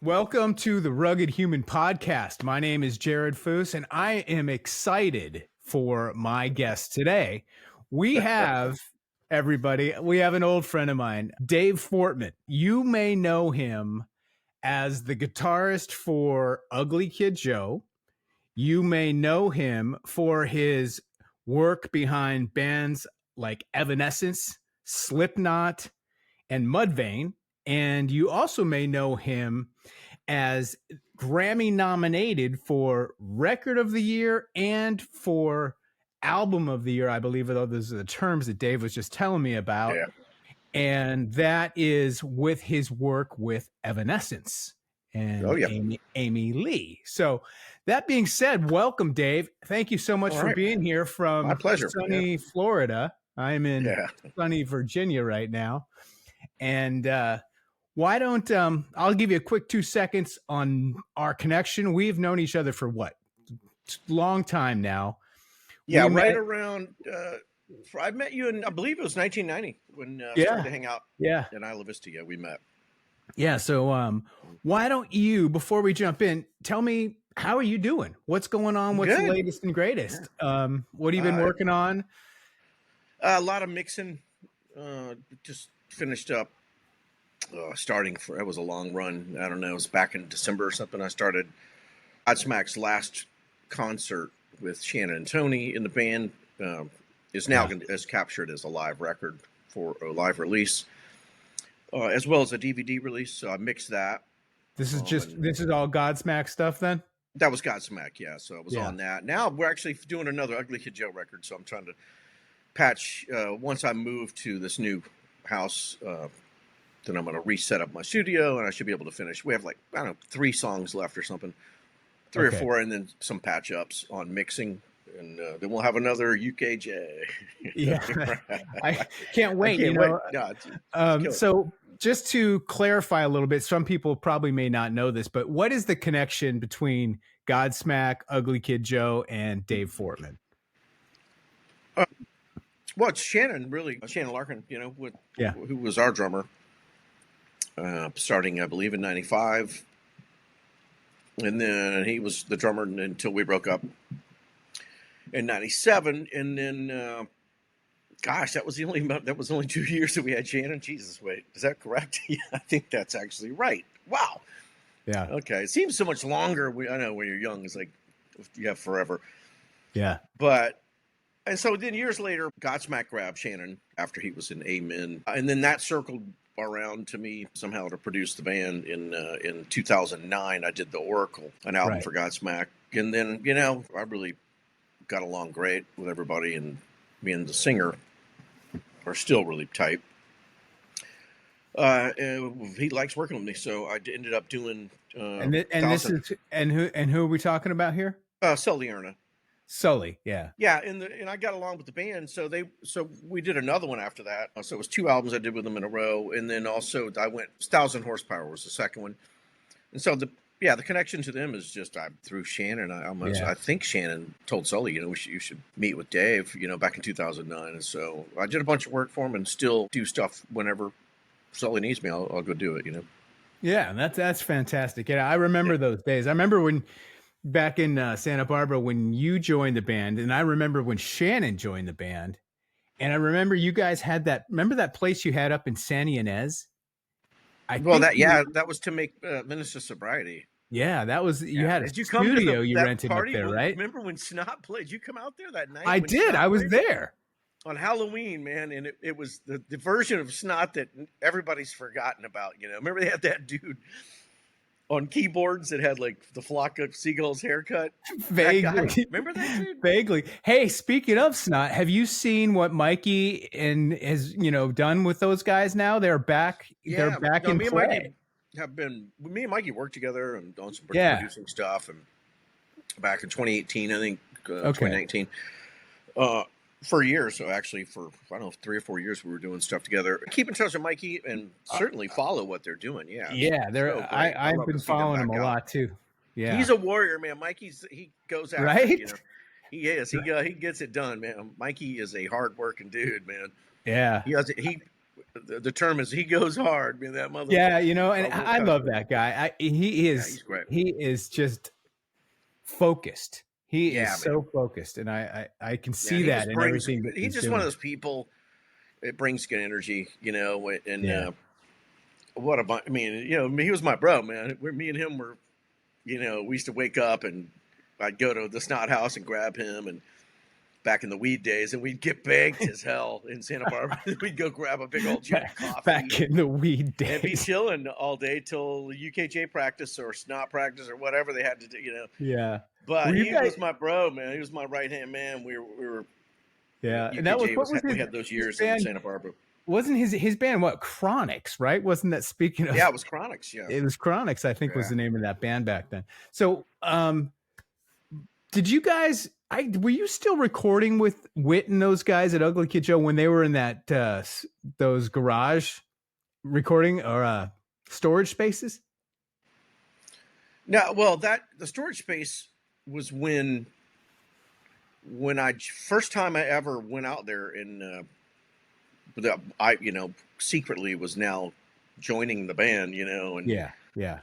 Welcome to the Rugged Human Podcast. My name is Jared Foose, and I am excited for my guest today. We have we have an old friend of mine, Dave Fortman. You may know him as the guitarist for Ugly Kid Joe. You may know him for his work behind bands like Evanescence, Slipknot, and Mudvayne. And you also may know him as Grammy nominated for Record of the Year and for Album of the Year, I believe. Those are the terms that Dave was just telling me about. Yeah. And that is with his work with Evanescence and Amy Lee. So that being said, welcome, Dave. Thank you so much for being here from My pleasure. sunny Florida. I'm in sunny Virginia right now. And why don't I'll give you a quick 2 seconds on our connection. We've known each other for what? Long time now. Yeah, around I met you in, I believe it was 1990 when I started to hang out in Isla Vista. Yeah, we met. Yeah, so why don't you, before we jump in, tell me, how are you doing? What's going on? What's the latest and greatest? What have you been working on? A lot of mixing. Just finished up. That was a long run. I don't know. It was back in December or something. I started Godsmack's last concert with Shannon and Tony in the band. Is now is captured as a live record for a live release, as well as a DVD release. So I mixed that. This is all Godsmack stuff then? That was Godsmack, yeah. So I was on that. Now we're actually doing another Ugly Kid Joe record. So I'm trying to patch, once I move to this new house, then I'm going to reset up my studio and I should be able to finish. We have 3 songs left or something, 3 or 4, and then some patch ups on mixing. And then we'll have another UKJ. Yeah, I can't wait. So just to clarify a little bit, some people probably may not know this, but what is the connection between Godsmack, Ugly Kid Joe, and Dave Fortman? Well, it's Shannon Larkin, who was our drummer, starting, I believe, in 95. And then he was the drummer until we broke up in 97. And then, that was only 2 years that we had Shannon. Jesus, wait, is that correct? Yeah, I think that's actually right. Wow. Yeah. Okay. It seems so much longer. I know when you're young, it's like you have forever. Yeah. And so then years later, Godsmack grabbed Shannon after he was in Amen. And then that circled around to me somehow to produce the band in 2009. I did The Oracle, an album for Godsmack. And then, I really got along great with everybody, and me and the singer are still really tight. He likes working with me, so I ended up doing. Who are we talking about here? Sully Erna. Sully, yeah. Yeah, and I got along with the band, so we did another one after that. So it was 2 albums I did with them in a row, and then also I went 1,000 Horsepower was the second one. And so the connection to them is just through Shannon. I think Shannon told Sully, you should meet with Dave, back in 2009. And so I did a bunch of work for him and still do stuff whenever Sully needs me. I'll go do it, Yeah, that's fantastic. Yeah, I remember those days. I remember when back in Santa Barbara when you joined the band, and I remember when Shannon joined the band, and I remember you guys had that place you had up in San Ynez? That was to make Minister Sobriety. Yeah, that was you had a studio you rented up there, right? Remember when Snot played? Did you come out there that night? I did. I was there on Halloween, man, and it was the version of Snot that everybody's forgotten about. Remember they had that dude on keyboards that had the flock of seagulls haircut. Vaguely. Remember that dude? Vaguely. Hey, speaking of Snot, have you seen what Mikey has done with those guys now? They're back. Yeah, they're back in play. Me and Mikey worked together and done some producing stuff, and back in 2018, I think 2019. For years, so actually for, I don't know, 3 or 4 years we were doing stuff together. Keep in touch with Mikey and certainly follow what they're doing. Yeah. I've been following him a lot too. Yeah. He's a warrior, man. He goes after right? He is. He gets it done, man. Mikey is a hard-working dude, man. Yeah. the term is he goes hard. Man, that mother. Yeah, you know, and Won't I cuss love word. that guy. Yeah, he's great. He is just focused. He is Yeah, man. so focused, and I can Yeah, see that in everything that he's he's just one of doing. those people. It brings good energy, you know. And Yeah. I mean, you know, he was my bro, man. Me and him were, you know, we used to wake up and I'd go to the Snot House and grab him, and back in the weed days, and we'd get baked as hell in Santa Barbara. We'd go grab a big old jug of coffee Back in the weed and be days. chilling all day till UKJ practice or Snot practice or whatever they had to do, you know. Yeah. But Were you he guys? was my bro, man. He was my right hand man. We were Yeah, and that was UKJ what was we had those his years in band? Santa Barbara. Wasn't his band what Chronics, right? Wasn't that, speaking Yeah, of, it was Chronics. Yeah, it was Chronics, I think, was yeah. the name of that band back then. So did you guys, were you still recording with Whit and those guys at Ugly Kid Joe when they were in that those garage recording or storage spaces? No, well, that the storage space was when I first time I ever went out there, and I, you know, secretly was now joining the band, you know, and Yeah, yeah,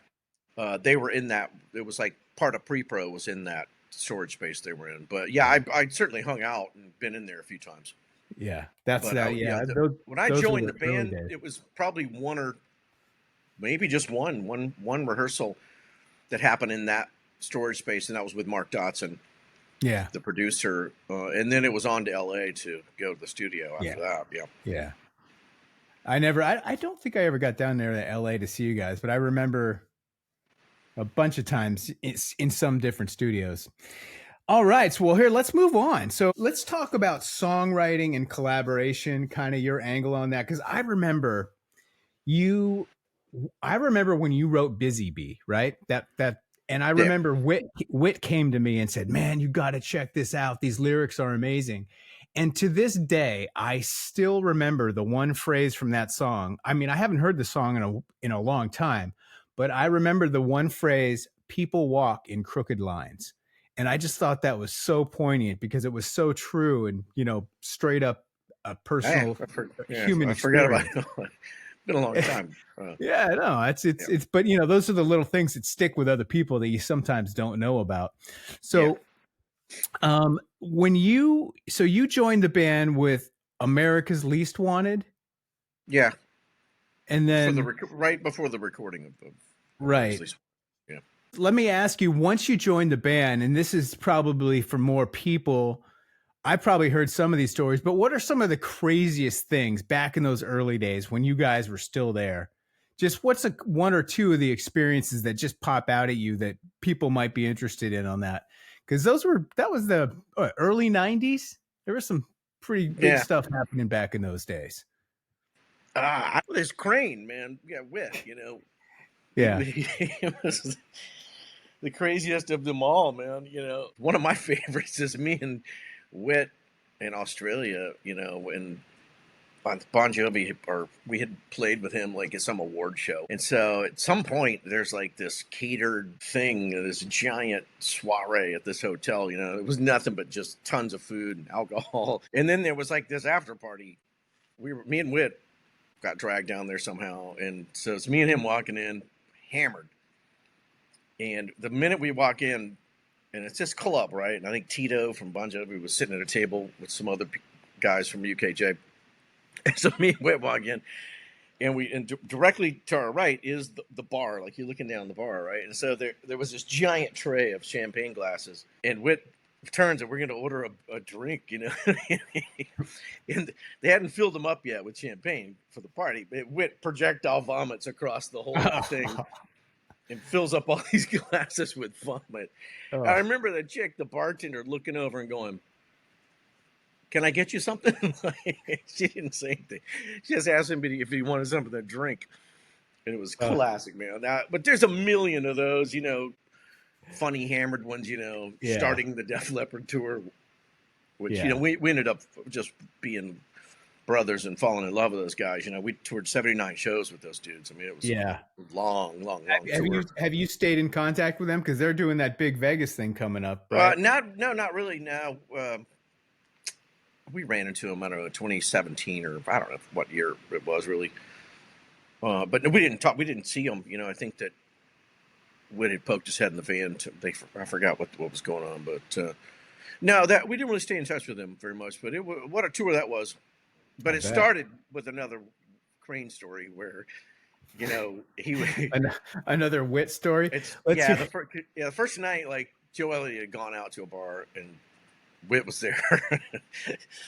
they were in that. It was like part of pre-pro was in that storage space they were in. But yeah, yeah, I certainly hung out and been in there a few times. yeah. That's But that. yeah, Yeah, when I those were joined the the early band, days. it was probably one or maybe just one rehearsal that happened in that storage space, and that was with Mark Dotson, Yeah, the producer, and then it was on to LA to go to the studio yeah, after that. Yeah. yeah. I don't think I ever got down there to LA to see you guys, but I remember a bunch of times in some different studios. All right. So, well, here, let's move on. So, let's talk about songwriting and collaboration, kind of your angle on that. Because you, I remember when you wrote Busy Bee, right? And I Yeah. remember Whit came to me and said, "Man, you got to check this out. These lyrics are amazing." And to this day, I still remember the one phrase from that song. I mean, I haven't heard the song in a long time, but I remember the one phrase, "People walk in crooked lines." And I just thought that was so poignant because it was so true and, you know, straight up a personal human I forgot about experience. it. Been a long time. Yeah, no, Yeah. it's, but you know, those are the little things that stick with other people that you sometimes don't know about. Yeah. So, so you joined the band with America's Least Wanted, Yeah. and For the then, right before the recording of right. America's. Yeah. Let me ask you, once you joined the band, and this is probably for more people, I probably heard some of these stories, but what are some of the craziest things back in those early days when you guys were still there? Just what's one or two of the experiences that just pop out at you that people might be interested in on that? Because that was the early 90s. There was some pretty big Yeah. stuff happening back in those days. This Crane, man. Yeah, Whit, you know. Yeah. He was the craziest of them all, man. You know, one of my favorites is me and Whit in Australia, you know, and Bon Jovi, or we had played with him like at some award show. And so at some point, there's like this catered thing, this giant soiree at this hotel. You know, it was nothing but just tons of food and alcohol. And then there was like this after party. Me and Whit got dragged down there somehow. And so it's me and him walking in, hammered. And the minute we walk in, and it's this club, right? And I think Tito from Bon Jovi was sitting at a table with some other guys from UKJ. And so me and Whit walk in, and directly to our right is the bar. Like you're looking down the bar, right? And so there was this giant tray of champagne glasses, and Whit turns and we're going to order a drink, you know. And they hadn't filled them up yet with champagne for the party. But Whit projectile vomits across the whole thing and fills up all these glasses with vomit. Oh. I remember the chick, the bartender, looking over and going, "Can I get you something?" She didn't say anything. She just asked him if he wanted something to drink. And it was classic, man. But there's a million of those, you know, funny hammered ones, you know, starting the Def Leppard tour, which, you know, we ended up just being brothers and falling in love with those guys. You know, we toured 79 shows with those dudes. I mean, it was long tour. Have you stayed in contact with them? Because they're doing that big Vegas thing coming up, right? Not really now. we ran into him, I don't know, 2017 or I don't know what year it was really. But no, we didn't talk. We didn't see him. I think that Whit had poked his head in the van. I forgot what was going on, but no, that we didn't really stay in touch with him very much. But what a tour that was. But it started with another Crane story where, he another Whit story. The first night, like Joe Elliott had gone out to a bar and Whit was there.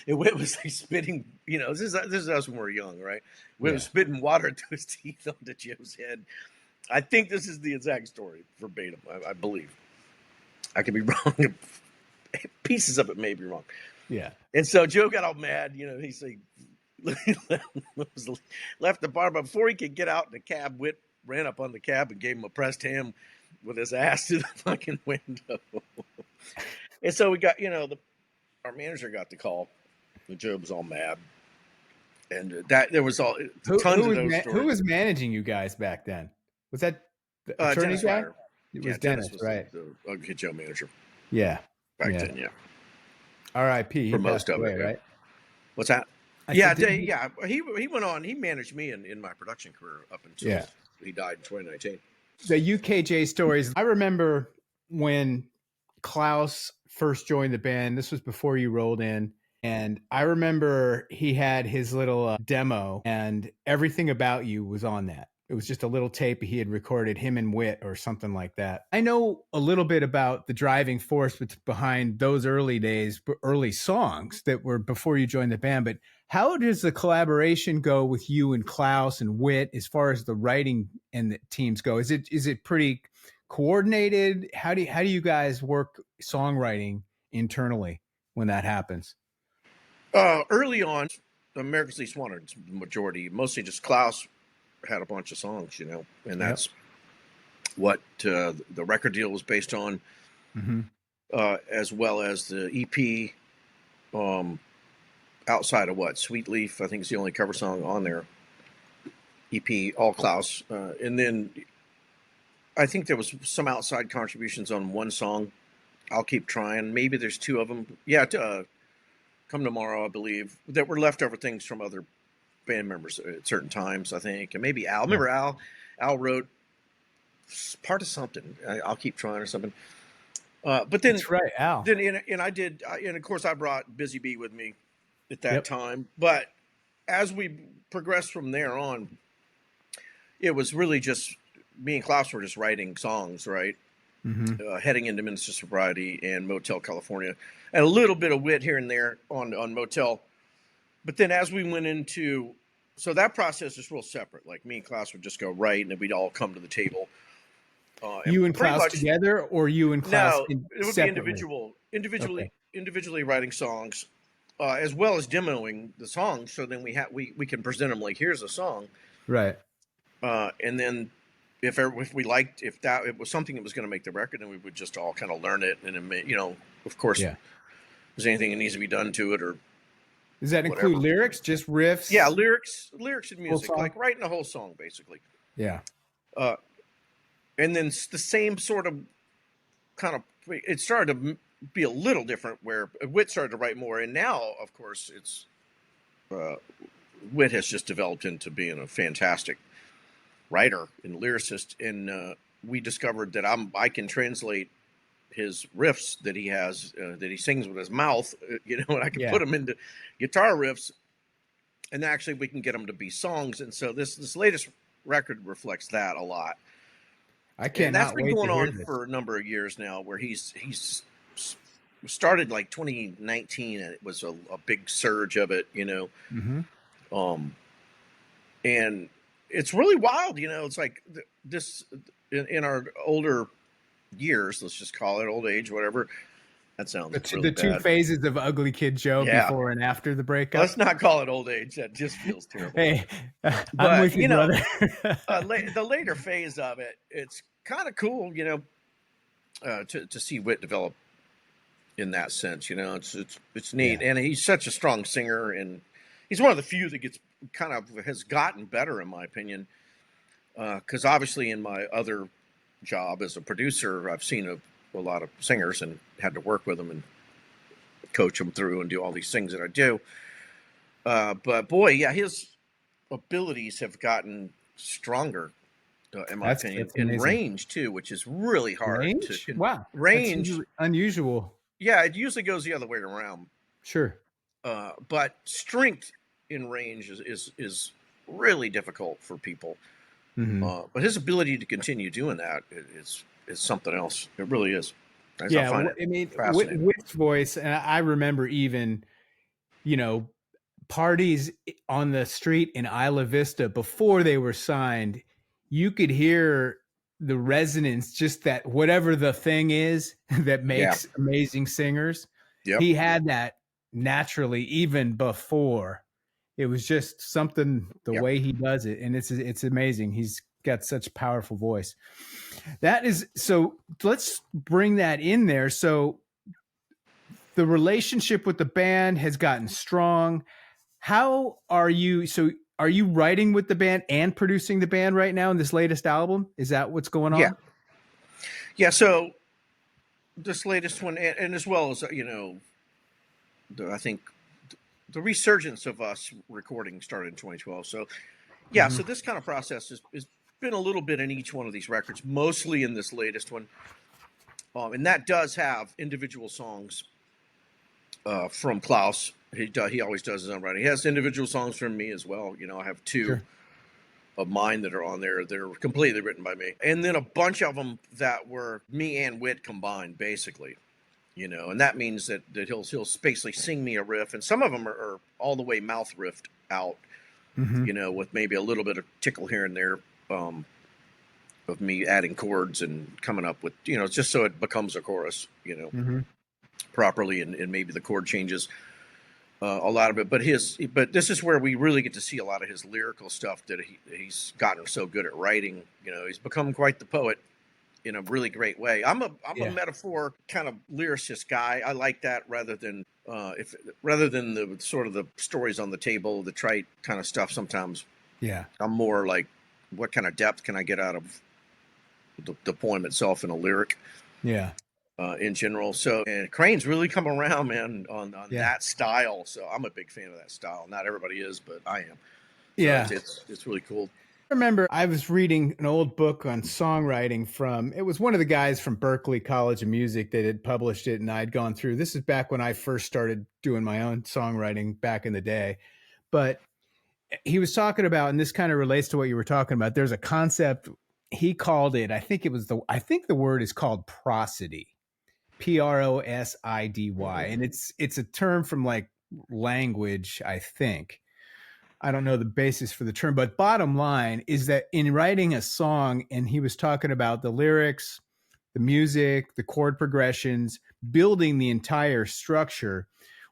And Whit was like spitting, this is us when we were young, right? Whit was spitting water through his teeth onto Joe's head. I think this is the exact story verbatim. I believe. I could be wrong. Pieces of it may be wrong. Yeah. And so Joe got all mad. He's like, left the bar, but before he could get out in the cab, Whit ran up on the cab and gave him a pressed ham with his ass to the fucking window. And so we got, our manager got the call. And Joe was all mad, and that there was all tons of those stories. Who was managing you guys back then? Was that the attorney Dennis guy? Ryder. It was Dennis, right? The Ugly Joe manager. Yeah, back then, yeah. R.I.P. For most of it, right? What's that? He went on. He managed me in my production career up until he died in 2019. The UKJ stories. I remember when Klaus first joined the band. This was before you rolled in. And I remember he had his little demo, and Everything About You was on that. It was just a little tape he had recorded, him and Whit or something like that. I know a little bit about the driving force behind those early days, early songs that were before you joined the band. But how does the collaboration go with you and Klaus and Whit as far as the writing and the teams go? Is it pretty coordinated? How do you guys work songwriting internally when that happens? Early on, America's Least Wanted, majority, mostly just Klaus had a bunch of songs, and that's what the record deal was based on, as well as the EP. Outside of Sweet Leaf, I think is the only cover song on there. EP, all Klaus, and then I think there was some outside contributions on one song. I'll Keep Trying. Maybe there's two of them. Yeah, Come Tomorrow, I believe, that were leftover things from other band members at certain times, I think. And maybe Al. Remember Al wrote part of something. I'll Keep Trying or something. But then that's right, Al. Then I did, and of course I brought Busy Bee with me at that time. But as we progressed from there on, it was really just me and Klaus were just writing songs, right? Heading into Minister Sobriety and Motel California, and a little bit of Whit here and there on Motel. But then as we went into, so that process is real separate. Like me and Klaus would just go write, and then we'd all come to the table. You and Klaus together, or you and Klaus? No, it would be individually writing songs, as well as demoing the songs. So then we can present them like, here's a song, right? And then if that it was something that was going to make the record, then we would just all kind of learn it, and then, of course, if there's anything that needs to be done to it, or does that include lyrics, just riffs? Yeah, lyrics and music, like writing a whole song, basically. Yeah. And then the same sort of it started to be a little different where Whit started to write more, and now, of course, it's Whit has just developed into being a fantastic writer and lyricist, and we discovered that I can translate his riffs that he has that he sings with his mouth, and I can put them into guitar riffs, and actually we can get them to be songs. And so this latest record reflects that a lot. And that's been going on for a number of years now, where he's started like 2019, and it was a big surge of it, and it's really wild, it's like this in our older years, let's just call it old age, whatever. That sounds really the two bad. Phases of Ugly Kid Joe before and after the breakup. Let's not call it old age. That just feels terrible. Hey, I'm with you, brother. The later phase of it, it's kind of cool, to see Whit develop in that sense. It's neat, and he's such a strong singer, and he's one of the few that has gotten better, in my opinion. Because obviously, in my other job as a producer, I've seen a lot of singers and had to work with them and coach him through and do all these things that I do. But boy, yeah, his abilities have gotten stronger, in my opinion, That's in amazing. range too, which is really hard to Range? Wow, that's range. unusual. Yeah, it usually goes the other way around. Sure. But strength in range is really difficult for people. But his ability to continue doing that is something else. It really is. I Yeah, find it I mean, fascinating. Witt's voice, and I remember even, you know, parties on the street in Isla Vista before they were signed, you could hear the resonance, just that whatever the thing is that Yeah. makes amazing singers. Yep. He had that naturally even before. It was just something the Yep. way he does it, and it's amazing. He's got such powerful voice. That is so. Let's bring that in there. So the relationship with the band has gotten strong. How are you? So are you writing with the band and producing the band right now in this latest album? Is that what's going Yeah. on? Yeah. So this latest one, and as well as I think the resurgence of us recording started in 2012. So yeah, so this kind of process has been a little bit in each one of these records, mostly in this latest one, and that does have individual songs from Klaus. He always does his own writing. He has individual songs from me as well. I have two Sure. of mine that are on there. They're completely written by me, and then a bunch of them that were me and Whit combined, basically. And that means that he'll basically sing me a riff, and some of them are all the way mouth riffed out, with maybe a little bit of tickle here and there, of me adding chords and coming up with, just so it becomes a chorus, properly, and maybe the chord changes a lot of it. But this is where we really get to see a lot of his lyrical stuff that he's gotten so good at writing. He's become quite the poet in a really great way. I'm a metaphor kind of lyricist guy. I like that rather than the sort of the stories on the table, the trite kind of stuff. Sometimes, Yeah. I'm more like, what kind of depth can I get out of the poem itself in a lyric? Yeah. In general. So, and Crane's really come around, man, on Yeah. that style. So I'm a big fan of that style. Not everybody is, but I am. So Yeah. it's really cool. I remember I was reading an old book on songwriting it was one of the guys from Berklee College of Music that had published it, and I'd gone through. This is back when I first started doing my own songwriting back in the day. But he was talking about, and this kind of relates to what you were talking about, there's a concept, he called it, I think the word is called prosody. Prosidy. And it's a term from like language, I think. I don't know the basis for the term, but bottom line is that in writing a song, and he was talking about the lyrics, the music, the chord progressions, building the entire structure,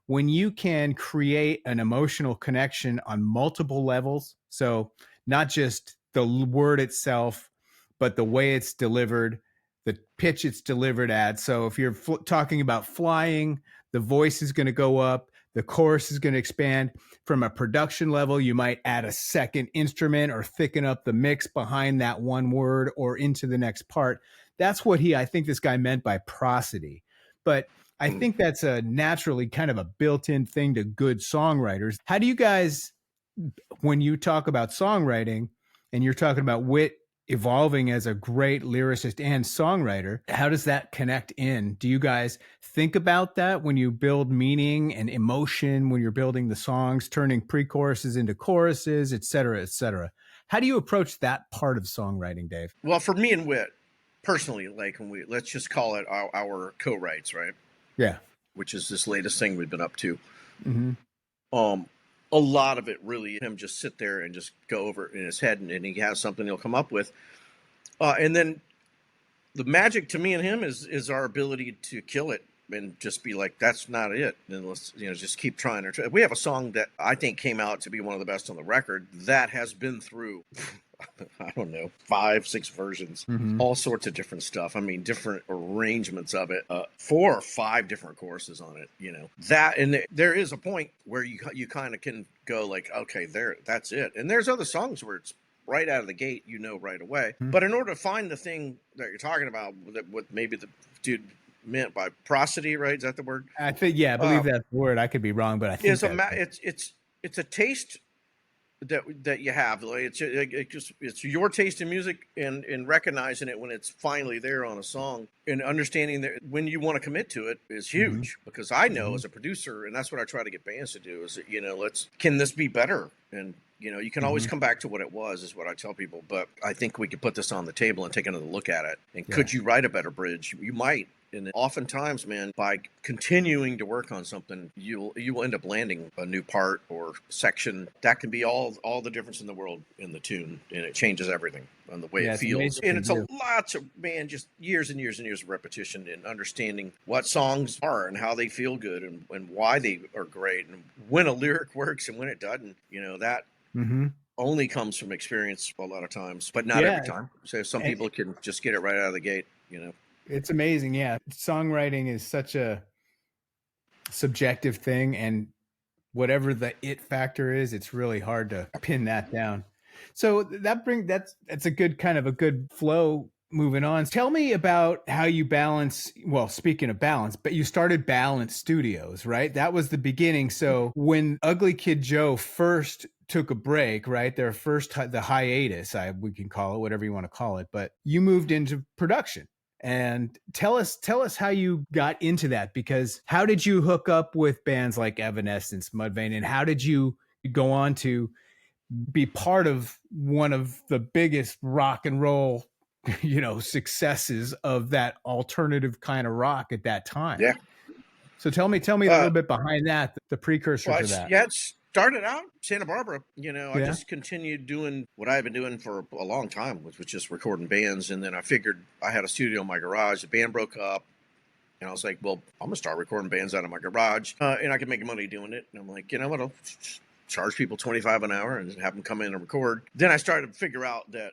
when you can create an emotional connection on multiple levels, so not just the word itself, but the way it's delivered, the pitch it's delivered at. So if you're talking about flying, the voice is going to go up, the chorus is going to expand. From a production level, you might add a second instrument or thicken up the mix behind that one word or into the next part. That's what I think this guy meant by prosody. But I think that's a naturally kind of a built-in thing to good songwriters. How do you guys, when you talk about songwriting and you're talking about Whit evolving as a great lyricist and songwriter, how does that connect in? Do you guys think about that when you build meaning and emotion, when you're building the songs, turning pre-choruses into choruses, et cetera, et cetera? How do you approach that part of songwriting, Dave? Well, for me and Whit, personally, like let's just call it our co-writes, right? Yeah. Which is this latest thing we've been up to. Mm-hmm. A lot of it really him just sit there and just go over it in his head, and he has something he'll come up with. And then the magic to me and him is our ability to kill it and just be like, that's not it. And let's, just keep trying. We have a song that I think came out to be one of the best on the record that has been through, I don't know, 5-6 versions, all sorts of different stuff. I mean, different arrangements of it, 4 or 5 different choruses on it, that. And there is a point where you kind of can go like, okay, that's it. And there's other songs where it's right out of the gate, right away. But in order to find the thing that you're talking about, with maybe the dude meant by prosody, right? Is that the word? I think, yeah, I believe that's the word. I could be wrong, but I think It's a taste that you have. Like it's your taste in music, and recognizing it when it's finally there on a song, and understanding that when you want to commit to it is huge. Because I know as a producer, and that's what I try to get bands to do, is that, can this be better? And you can always come back to what it was, is what I tell people. But I think we could put this on the table and take another look at it. And could you write a better bridge? You might. And oftentimes, man, by continuing to work on something, you will end up landing a new part or section that can be all the difference in the world in the tune, and it changes everything on the way it feels. And it's lots of, man, just years and years and years of repetition and understanding what songs are and how they feel good, and why they are great, and when a lyric works and when it doesn't. That only comes from experience a lot of times, but not every time. So some people can just get it right out of the gate. It's amazing. Yeah. Songwriting is such a subjective thing, and whatever the it factor is, it's really hard to pin that down. So that's a good kind of a good flow moving on. Tell me about how you balance, well, speaking of balance, but you started Balance Studios, right? That was the beginning. So when Ugly Kid Joe first took a break, right? Their first, the hiatus, we can call it whatever you want to call it, but you moved into production. And tell us how you got into that, because how did you hook up with bands like Evanescence, Mudvayne, and how did you go on to be part of one of the biggest rock and roll, successes of that alternative kind of rock at that time? Yeah. So tell me a little bit behind that, the precursor to that. Yeah, it started out Santa Barbara. I just continued doing what I had been doing for a long time, which was just recording bands. And then I figured I had a studio in my garage. The band broke up, and I was like, well, I'm gonna start recording bands out of my garage, and I can make money doing it. And I'm like, what? I'll charge people $25 an hour and have them come in and record. Then I started to figure out that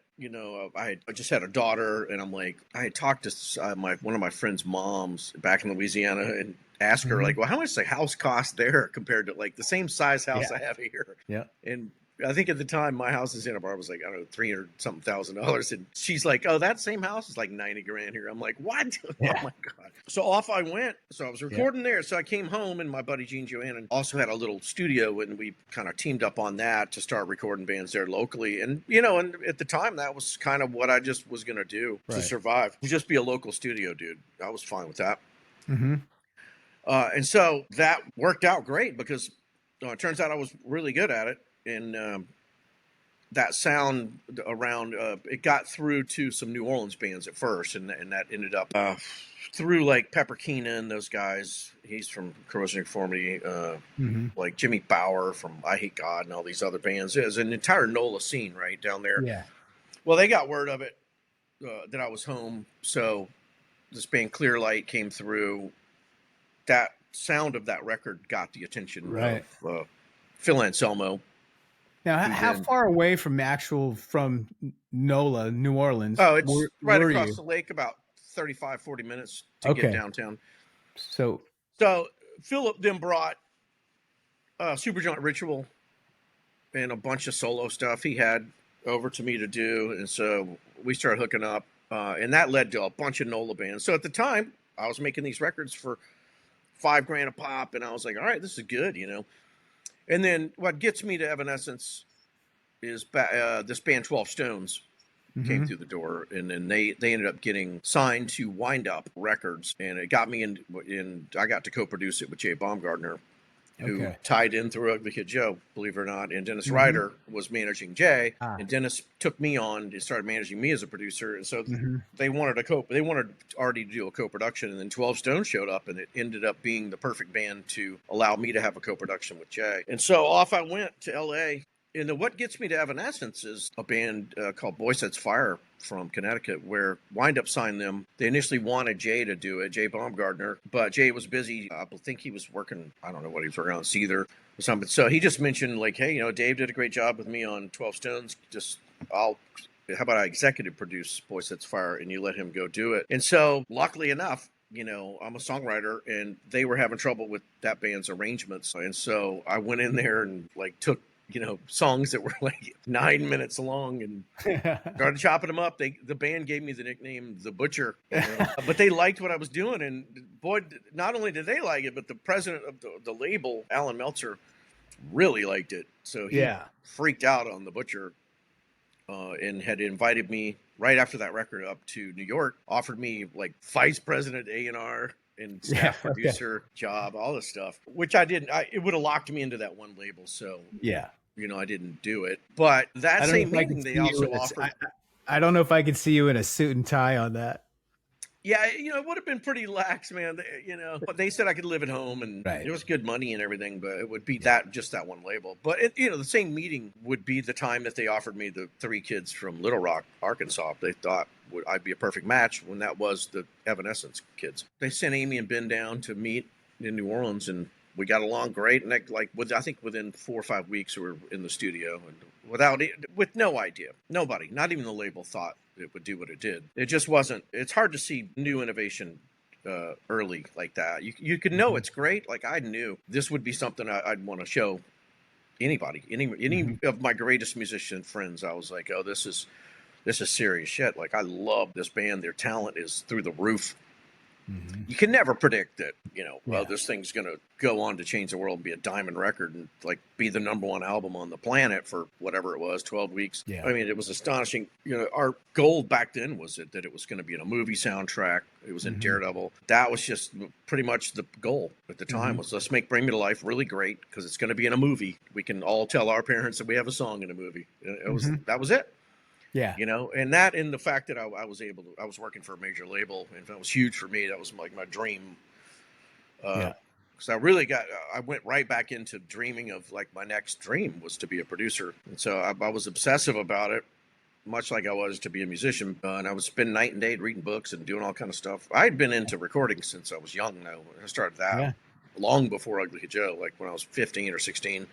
I just had a daughter, and I'm like, I had talked to one of my friend's moms back in Louisiana, and ask her, like, well, how much does a house cost there compared to like the same size house I have here? Yeah. And I think at the time my house in Santa Barbara was like, I don't know, $300,000. And she's like, oh, that same house is like $90,000 here. I'm like, what? Yeah. Oh my God. So off I went. So I was recording there. So I came home, and my buddy Gene Johannan also had a little studio, and we kind of teamed up on that to start recording bands there locally. And, and at the time that was kind of what I just was going to do to survive. Just be a local studio dude. I was fine with that. And so that worked out great, because it turns out I was really good at it. And that sound around, it got through to some New Orleans bands at first. And that ended up through like Pepper Keenan, those guys. He's from Corrosion of Conformity, like Jimmy Bower from I Hate God, and all these other bands. There's an entire NOLA scene right down there. Yeah. Well, they got word of it, that I was home. So this band Clear Light came through. That sound of that record got the attention of Phil Anselmo. Now, how far away from NOLA, New Orleans? Oh, it's right across the lake, about 35, 40 minutes to get downtown. So Philip then brought Supergiant Ritual and a bunch of solo stuff he had over to me to do. And so we started hooking up, and that led to a bunch of NOLA bands. So at the time, I was making these records for $5,000 a pop, and I was like, all right, this is good, And then what gets me to Evanescence is this band 12 Stones came through the door, and then they ended up getting signed to Wind Up Records, and it got me in. I got to co-produce it with Jay Baumgartner, who tied in through Ugly Kid Joe, believe it or not. And Dennis Ryder was managing Jay, and Dennis took me on and started managing me as a producer. And so they wanted already to do a co-production, and then 12 Stones showed up, and it ended up being the perfect band to allow me to have a co-production with Jay. And so off I went to LA. And what gets me to Evanescence is a band called Boy Sets Fire from Connecticut, where Wind Up signed them. They initially wanted Jay to do it, Jay Baumgartner, but Jay was busy. I think he was working, I don't know what he was working on, Seether or something. So he just mentioned, like, hey, Dave did a great job with me on 12 Stones. How about I executive produce Boy Sets Fire, and you let him go do it? And so luckily enough, I'm a songwriter, and they were having trouble with that band's arrangements. And so I went in there and took songs that were like 9 minutes long, and started chopping them up. The band gave me the nickname The Butcher, but they liked what I was doing. And boy, not only did they like it, but the president of the label, Alan Meltzer, really liked it. So he freaked out on The Butcher, and had invited me right after that record up to New York, offered me like vice president A&R and staff producer job, all this stuff, which I didn't. It would have locked me into that one label. So I didn't do it. But that same meeting, they also offered. I don't know if I could see you in a suit and tie on that. Yeah, it would have been pretty lax, man. But they said I could live at home, and it was good money and everything. But it would be just that one label. But the same meeting would be the time that they offered me the 3 kids from Little Rock, Arkansas. They thought I'd be a perfect match when that was the Evanescence kids. They sent Amy and Ben down to meet in New Orleans, and we got along great. And I think within 4 or 5 weeks we were in the studio, and with no idea, nobody, not even the label, thought it would do what it did. It just wasn't. It's hard to see new innovation early like that. You can know it's great. Like, I knew this would be something I'd want to show anybody, any of my greatest musician friends. I was like, oh, this is serious shit. Like, I love this band. Their talent is through the roof. You can never predict that, well, this thing's going to go on to change the world and be a diamond record and like be the #1 album on the planet for whatever it was, 12 weeks. Yeah. I mean, it was astonishing. Our goal back then was that it was going to be in a movie soundtrack. It was in Daredevil. That was just pretty much the goal at the time, was let's make Bring Me to Life really great because it's going to be in a movie. We can all tell our parents that we have a song in a movie. That was it. Yeah. And the fact that I was working for a major label, and that was huge for me. That was like my dream. Because I went right back into dreaming of like my next dream was to be a producer. And so I was obsessive about it, much like I was to be a musician. And I would spend night and day reading books and doing all kind of stuff. I had been into recording since I was young, though. I started that long before Ugly Joe, like when I was 15 or 16.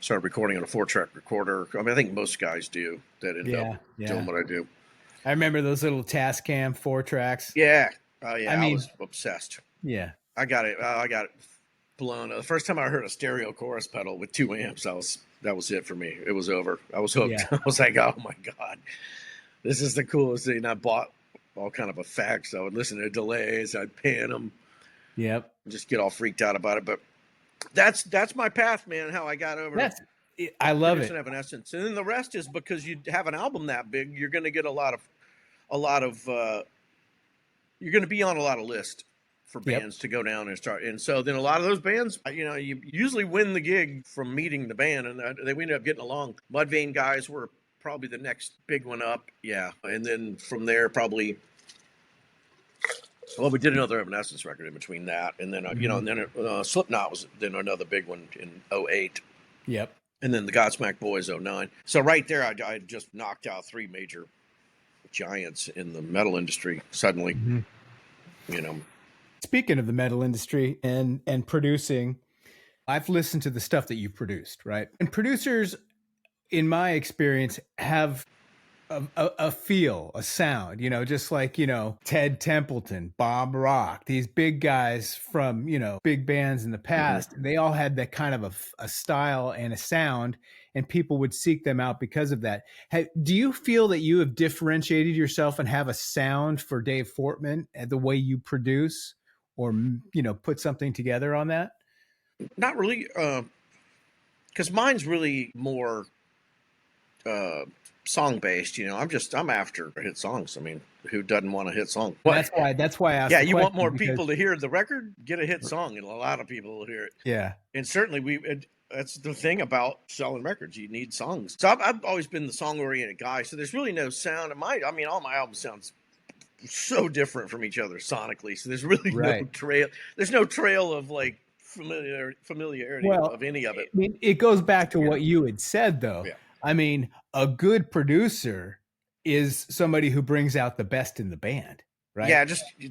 Started recording on a 4-track recorder. I mean, I think most guys do that end up doing what I do. I remember those little Tascam 4-tracks. Yeah. Oh, yeah. I was obsessed. Yeah. I got it blown. The first time I heard a stereo chorus pedal with 2 amps, that was it for me. It was over. I was hooked. Yeah. I was like, oh, my God. This is the coolest thing. I bought all kind of effects. I would listen to delays. I'd pan them. Yep. Just get all freaked out about it. But that's my path, man. How I got over. I love it. Evanescence, and then the rest is because you have an album that big, you're going to get a lot of. You're going to be on a lot of lists for bands to go down and start. And so then a lot of those bands, you usually win the gig from meeting the band, and they ended up getting along. Mudvayne guys were probably the next big one up, and then from there probably. Well, we did another Evanescence record in between that, and then and then Slipknot was then another big one in 2008. Yep. And then the Godsmack Boys 2009. So right there, I just knocked out 3 major giants in the metal industry suddenly. Speaking of the metal industry and producing, I've listened to the stuff that you've produced, right? And producers, in my experience, have a feel, a sound, just like, Ted Templeton, Bob Rock, these big guys from, big bands in the past, they all had that kind of a style and a sound, and people would seek them out because of that. Do you feel that you have differentiated yourself and have a sound for Dave Fortman and the way you produce or, put something together on that? Not really. Because mine's really more, song based, I'm after hit songs. I mean, who doesn't want a hit song? That's why I asked. Yeah, you want more people to hear the record? Get a hit song, and a lot of people will hear it. Yeah, and certainly that's the thing about selling records. You need songs. So I've always been the song oriented guy. So there's really no sound. All my albums sounds so different from each other sonically. So there's really no trail. There's no trail of like familiarity of any of it. I mean, it goes back to what you had said, though. Yeah. I mean, a good producer is somebody who brings out the best in the band, right? Yeah,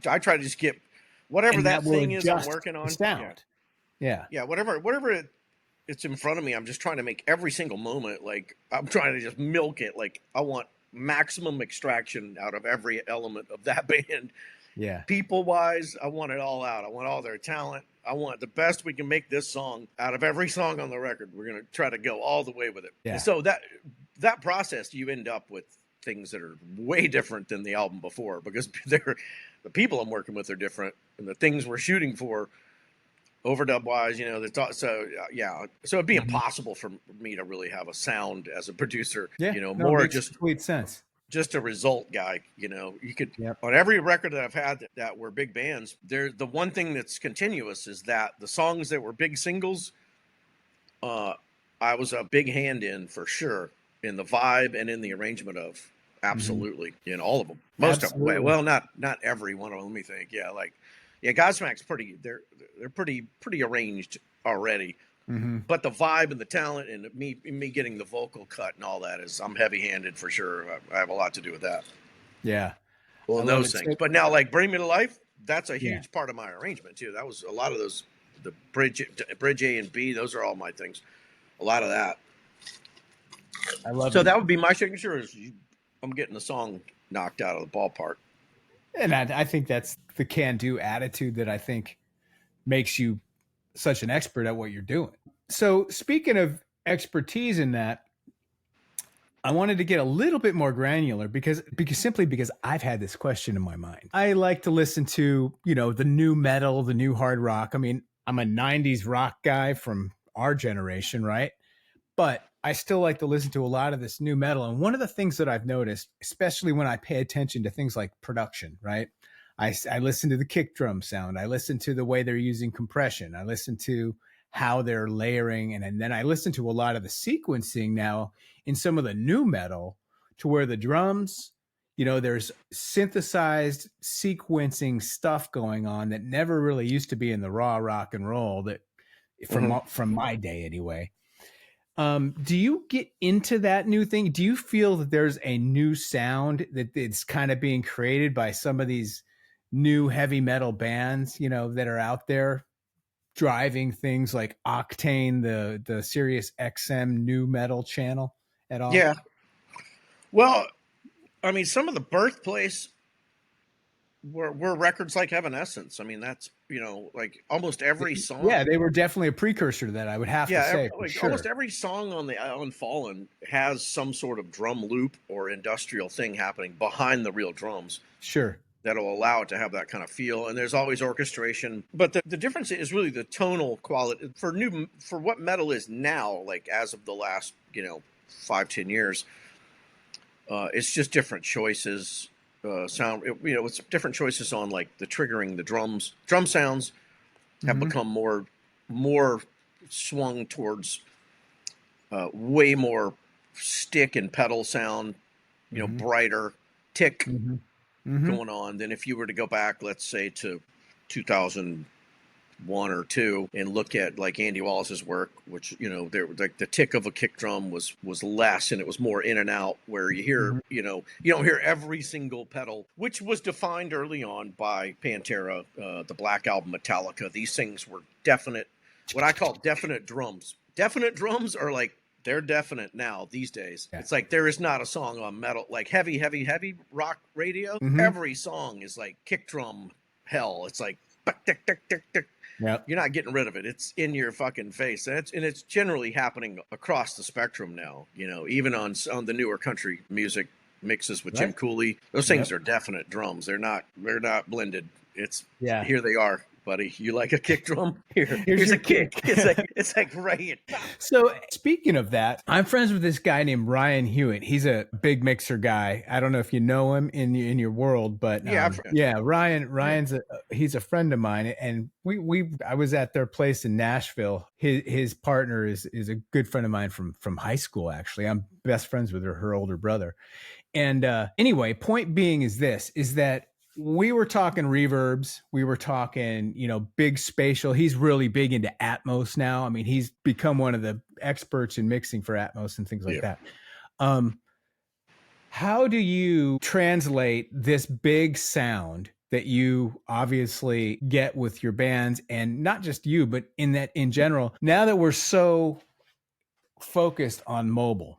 I try to just get whatever that thing is I'm working on. Sound. Yeah. Yeah, whatever it's in front of me, I'm just trying to make every single moment, like I'm trying to just milk it. Like I want maximum extraction out of every element of that band. Yeah. People wise, I want it all out. I want all their talent. I want the best we can make this song out of every song on the record. We're going to try to go all the way with it. Yeah. And so that process, you end up with things that are way different than the album before, because the people I'm working with are different, and the things we're shooting for overdub wise, so it'd be impossible for me to really have a sound as a producer. Yeah. More makes just complete sense. Just a result guy. You could, Yep. on every record that I've had that were big bands, the one thing that's continuous is that the songs that were big singles, I was a big hand in, for sure, in the vibe and in the arrangement of. Absolutely. In all of them. Most Absolutely. of them. Well, not every one of them. Let me think. Godsmack's they're pretty arranged already. But the vibe and the talent and me getting the vocal cut and all that I'm heavy-handed for sure. I have a lot to do with that. Yeah. Well, those things. But now, like Bring Me to Life, that's a huge part of my arrangement too. That was a lot of those, the bridge A and B. Those are all my things. A lot of that. I love. So that would be my signature. I'm getting the song knocked out of the ballpark. And I think that's the can-do attitude that I think makes you such an expert at what you're doing. So speaking of expertise in that, I wanted to get a little bit more granular because I've had this question in my mind. I like to listen to, the new metal, the new hard rock. I mean, I'm a 90s rock guy from our generation, right? But I still like to listen to a lot of this new metal. And one of the things that I've noticed, especially when I pay attention to things like production, right? I listen to the kick drum sound. I listen to the way they're using compression. I listen to how they're layering. And then I listen to a lot of the sequencing now in some of the new metal, to where the drums, there's synthesized sequencing stuff going on that never really used to be in the raw rock and roll, that from my day anyway. Do you get into that new thing? Do you feel that there's a new sound that it's kind of being created by some of these new heavy metal bands, that are out there driving things like Octane, the Sirius XM new metal channel at all? Yeah. Well, I mean, some of the birthplace were records like Evanescence. I mean, that's, like almost every song. Yeah, they were definitely a precursor to that, I would have to say. Almost every song on the Unfallen has some sort of drum loop or industrial thing happening behind the real drums. Sure. That'll allow it to have that kind of feel. And there's always orchestration. But the difference is really the tonal quality for what metal is now, like as of the last, 5-10 years. It's just different choices. Sound, it's different choices on like the triggering the drums. Drum sounds have become more swung towards way more stick and pedal sound, brighter tick going on than if you were to go back, let's say, to 2001 or 2 and look at like Andy Wallace's work, which there like the tick of a kick drum was less and it was more in and out, where you hear you don't hear every single pedal, which was defined early on by Pantera, the Black Album, Metallica. These things were definite, what I call definite drums. Definite drums are like, they're definite now these days. Yeah. It's like there is not a song on metal, like heavy rock radio. Every song is like kick drum hell. It's like tick, tick, tick, tick. Yep. You're not getting rid of it. It's in your fucking face. And it's generally happening across the spectrum now, even on the newer country music mixes with Jim Cooley. Those things are definite drums. They're not blended. Here they are. Buddy, you like a kick drum? Here's a kick. It's like right. So speaking of that, I'm friends with this guy named Ryan Hewitt. He's a big mixer guy. I don't know if you know him in your world, but Ryan's he's a friend of mine, and I was at their place in Nashville. His partner is a good friend of mine from high school. Actually, I'm best friends with her older brother. And anyway, point being is that we were talking reverbs. We were talking, big spatial. He's really big into Atmos now. I mean, he's become one of the experts in mixing for Atmos and things like that. How do you translate this big sound that you obviously get with your bands, and not just you, but in general, now that we're so focused on mobile?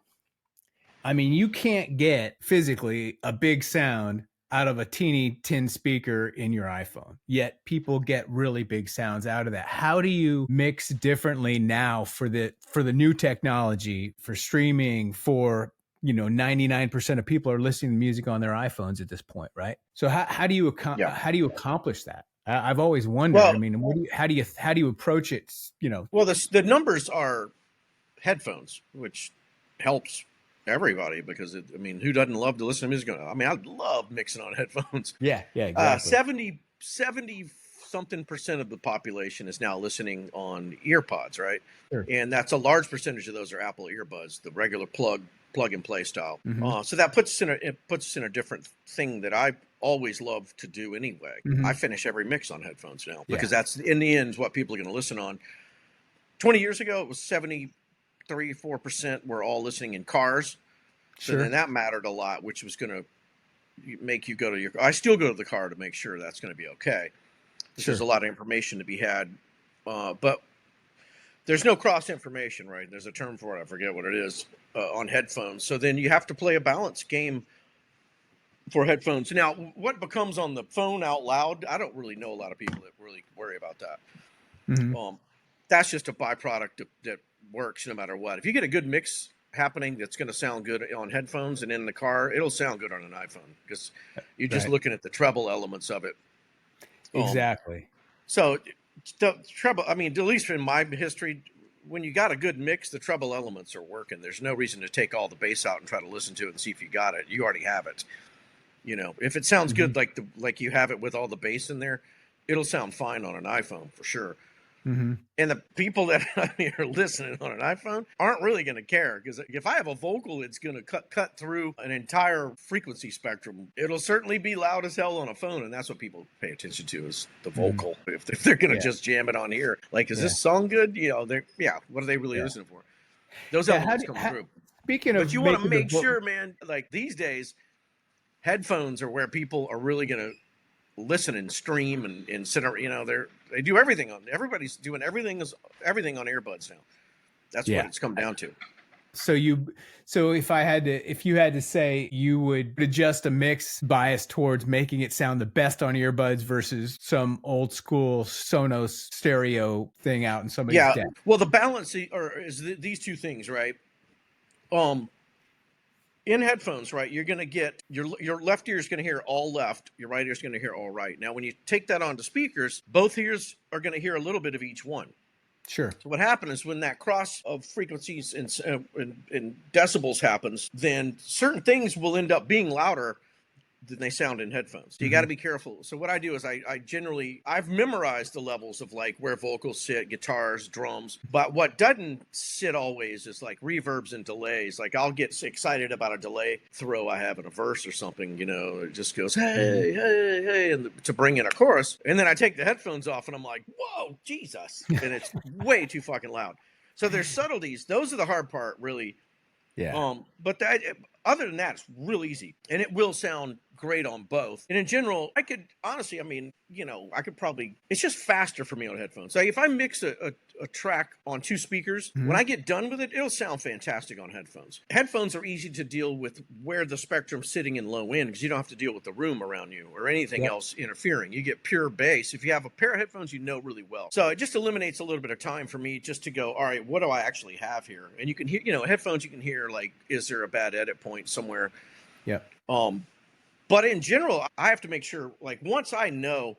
I mean, you can't get physically a big sound out of a teeny tin speaker in your iPhone, yet people get really big sounds out of that. How do you mix differently now for the new technology, for streaming, for 99% of people are listening to music on their iPhones at this point, right? So how do you accomplish that? I've always wondered. Well, I mean, how do you approach it? well, the numbers are headphones, which helps everybody because who doesn't love to listen to music? I mean, I love mixing on headphones. Yeah, exactly. 70 something percent of the population is now listening on earpods, right? Sure. And that's a large percentage of those are Apple earbuds, the regular plug and play style. Mm-hmm. So that puts us in a different thing that I always love to do anyway. Mm-hmm. I finish every mix on headphones now because that's in the end what people are going to listen on. 20 years ago, it was 73-4% were all listening in cars. So then that mattered a lot, which was going to make you go to your. I still go to the car to make sure that's going to be okay. There's a lot of information to be had, but there's no cross information, right? There's a term for it. I forget what it is on headphones. So then you have to play a balance game for headphones. Now, what becomes on the phone out loud? I don't really know a lot of people that really worry about that. Mm-hmm. That's just a byproduct that works no matter what. If you get a good mix happening that's going to sound good on headphones and in the car, it'll sound good on an iPhone because you're just looking at the treble elements of it. Exactly. So the treble, I mean, at least in my history, when you got a good mix, the treble elements are working. There's no reason to take all the bass out and try to listen to it and see if you got it. You already have it. If it sounds good like you have it with all the bass in there, it'll sound fine on an iPhone for sure. Mm-hmm. And the people that are listening on an iPhone aren't really going to care because if I have a vocal, it's going to cut through an entire frequency spectrum. It'll certainly be loud as hell on a phone, and that's what people pay attention to is the vocal. Mm-hmm. If they're going to just jam it on here, like, is this song good? What are they really listening for? Those elements come through. Speaking of, but you want to make sure, man. Like these days, headphones are where people are really going to listen and stream and sit. They do everything on. Everybody's doing everything on earbuds now. That's what it's come down to. So if you had to say, you would adjust a mix bias towards making it sound the best on earbuds versus some old school Sonos stereo thing out in somebody's deck. Well, the balance is these two things, right? In headphones, right, you're going to get your left ear is going to hear all left, your right ear is going to hear all right. Now, when you take that onto speakers, both ears are going to hear a little bit of each one. Sure. So what happens is when that cross of frequencies and decibels happens, then certain things will end up being louder than they sound in headphones. So you got to be careful. So what I do is I've memorized the levels of like where vocals sit, guitars, drums, but what doesn't sit always is like reverbs and delays. Like I'll get excited about a delay throw I have in a verse or something, it just goes, hey, hey, hey, and to bring in a chorus. And then I take the headphones off and I'm like, whoa, Jesus. And it's way too fucking loud. So there's subtleties. Those are the hard part, really. Yeah. But other than that, it's real easy, and it will sound great on both. And in general, I could honestly, I could probably. It's just faster for me on headphones. So if I mix a track on two speakers, when I get done with it, it'll sound fantastic on headphones. Headphones are easy to deal with where the spectrum's sitting in low end because you don't have to deal with the room around you or anything else interfering. You get pure bass. If you have a pair of headphones, you know really well. So it just eliminates a little bit of time for me just to go, all right, what do I actually have here? And you can hear, headphones, you can hear like, is there a bad edit point somewhere? Yeah. But in general, I have to make sure, like, once I know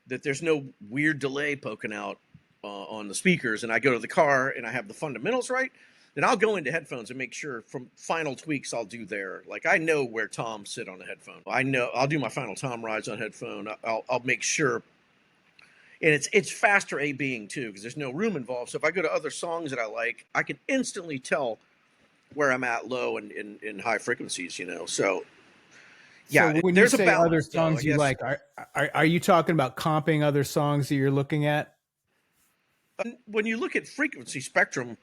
that there's no weird delay poking out on the speakers and I go to the car and I have the fundamentals right, then I'll go into headphones and make sure from final tweaks I'll do there. Like, I know where toms sit on a headphone. I know I'll do my final tom rides on headphone. I'll make sure. And it's faster A-Bing, too, because there's no room involved. So if I go to other songs that I like, I can instantly tell where I'm at low and in high frequencies, So yeah, so when there's you say a balance, other songs you like, are you talking about comping other songs that you're looking at? When you look at frequency spectrum,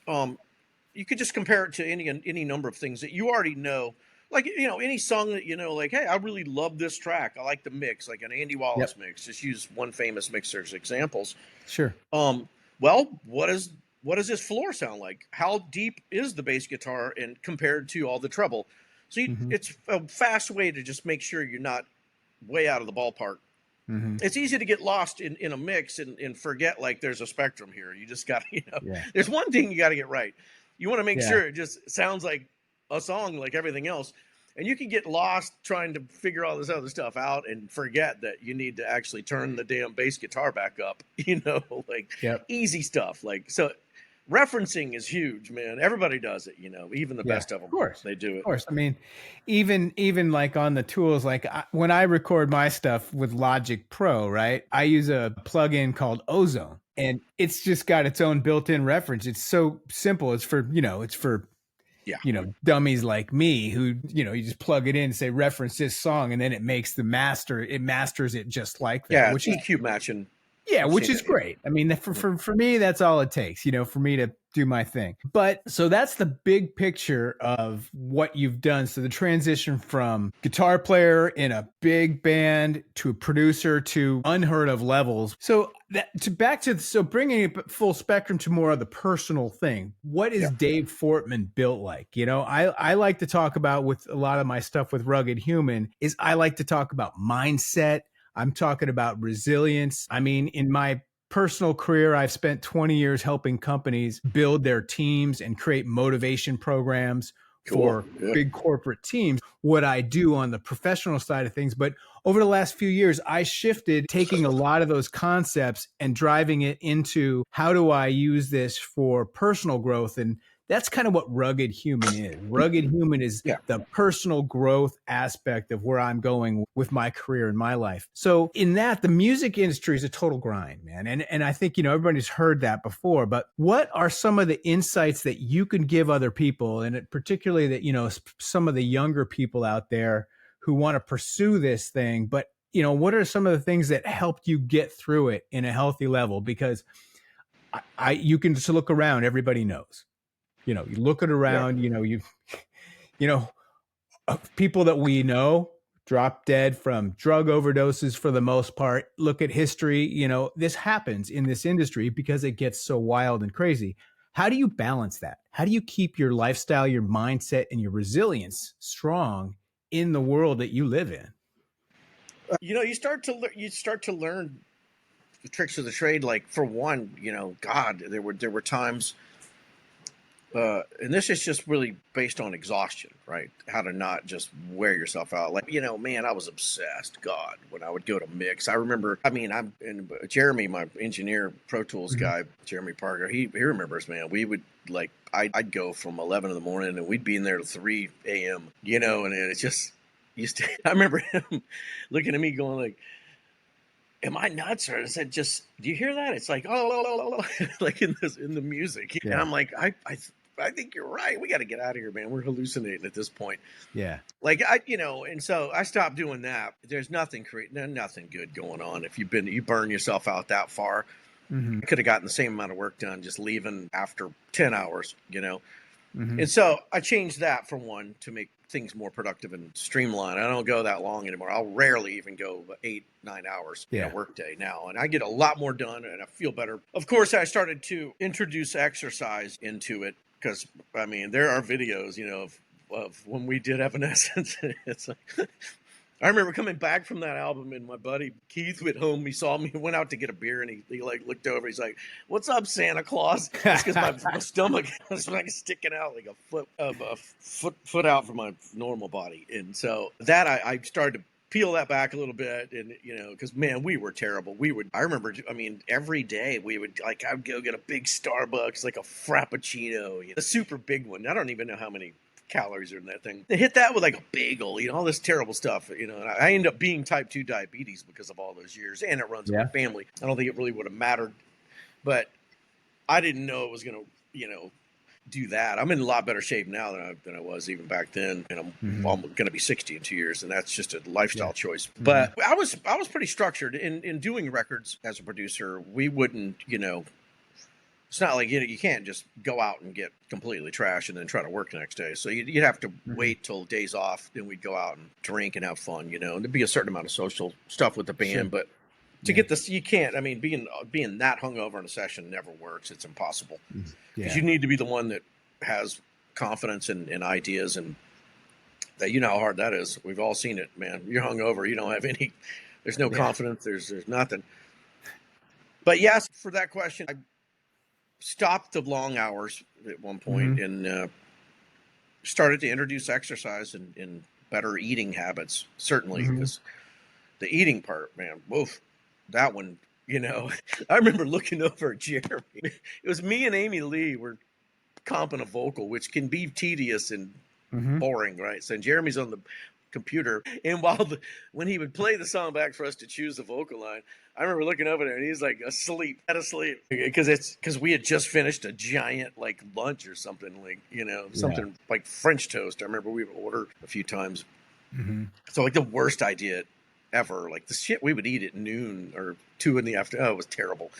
you could just compare it to any number of things that you already know. Like, any song that like, hey, I really love this track. I like the mix, like an Andy Wallace mix. Just use one famous mixer as examples. Sure. Well, what does this floor sound like? How deep is the bass guitar and compared to all the treble? So Mm-hmm. it's a fast way to just make sure you're not way out of the ballpark. Mm-hmm. It's easy to get lost in a mix and forget like there's a spectrum here. You just got to, Yeah. there's one thing you got to get right. You want to make Yeah. sure it just sounds like a song like everything else. And you can get lost trying to figure all this other stuff out and forget that you need to actually turn the damn bass guitar back up, like Yep. easy stuff. Like, so referencing is huge, man. Everybody does it, even the Yeah. best of Of them, course. they do Of it. course. I mean, even like on the tools, like when I record my stuff with Logic Pro, right? I use a plugin called Ozone, and it's just got its own built-in reference. It's so simple. It's for, Yeah. dummies like me who, you just plug it in and say, reference this song, and then it masters it just like that, Yeah. which is, EQ matching. yeah, I've which seen is that. great. I mean, for me, that's all it takes, for me to do my thing. But so that's the big picture of what you've done. So the transition from guitar player in a big band to a producer to unheard of levels. So bringing it full spectrum to more of the personal thing. What is Yeah. Dave Fortman built like? I like to talk about, with a lot of my stuff with Rugged Human, is I like to talk about mindset. I'm talking about resilience. I mean, in my personal career, I've spent 20 years helping companies build their teams and create motivation programs for Cool. Yeah. big corporate teams. What I do on the professional side of things. But over the last few years, I shifted, taking a lot of those concepts and driving it into how do I use this for personal growth. And that's kind of what Rugged Human is. Rugged Human is Yeah. the personal growth aspect of where I'm going with my career and my life. So in that, the music industry is a total grind, man. And I think, everybody's heard that before, but what are some of the insights that you can give other people? And particularly that, some of the younger people out there who want to pursue this thing, but what are some of the things that helped you get through it in a healthy level? Because you can just look around, everybody knows. You look it around, people that we know drop dead from drug overdoses for the most part. Look at history. This happens in this industry because it gets so wild and crazy. How do you balance that? How do you keep your lifestyle, your mindset, and your resilience strong in the world that you live in? You start to learn the tricks of the trade. Like, for one, God, there were times, and this is just really based on exhaustion, right? How to not just wear yourself out. Like, man, I was obsessed. God, when I would go to mix, I remember. I mean, Jeremy, my engineer, Pro Tools guy, Jeremy Parker. He remembers, man. We would I'd go from 11 in the morning and we'd be in there till 3 a.m. And it's just I remember him looking at me going like, am I nuts? Or I said, just, do you hear that? It's like, oh, like in the music. Yeah. And I'm like, I think you're right. We got to get out of here, man. We're hallucinating at this point. Yeah. Like and so I stopped doing that. There's nothing good going on. If you burn yourself out that far, I could have gotten the same amount of work done just leaving after 10 hours, And so I changed that, for one, to make things more productive and streamlined. I don't go that long anymore. I'll rarely even go 8-9 hours in a work day now. And I get a lot more done and I feel better. Of course, I started to introduce exercise into it because, I mean, there are videos, of when we did Evanescence. It's like, I remember coming back from that album and my buddy Keith went home. He saw me, went out to get a beer, and he like looked over. He's like, "What's up, Santa Claus?" That's because my stomach was like sticking out like a foot out from my normal body. And so that I started to peel that back a little bit, and because, man, we were terrible. I remember, I mean, every day we would I'd go get a big Starbucks, like a Frappuccino, a super big one. I don't even know how many calories are in that thing. They hit that with like a bagel, all this terrible stuff. And I ended up being type 2 diabetes because of all those years, and it runs in my family. I don't think it really would have mattered, but I didn't know it was going to, do that. I'm in a lot better shape now than I was even back then, and I'm going to be 60 in 2 years, and that's just a lifestyle choice. But I was pretty structured in doing records as a producer. We wouldn't, it's not like you can't just go out and get completely trash and then try to work the next day. So you'd have to wait till days off. Then we'd go out and drink and have fun. There'd be a certain amount of social stuff with the band, but to get this, you can't. I mean, being that hungover in a session never works. It's impossible because you need to be the one that has confidence and ideas and You know how hard that is. We've all seen it, man. You're hungover. You don't have any. There's no confidence. There's nothing. But yes, for that question, I stopped the long hours at one point and started to introduce exercise and better eating habits. Certainly, because the eating part, man, woof, that one. You know, I remember looking over at Jeremy. It was me and Amy Lee were comping a vocal, which can be tedious and boring, right? So Jeremy's on the computer, and when he would play the song back for us to choose the vocal line, I remember looking over there and he's like asleep, because we had just finished a giant like lunch or something, like, you know, something like French toast. I remember we would order a few times. So like the worst idea ever, like the shit we would eat at noon or 2 in the afternoon. Oh, it was terrible.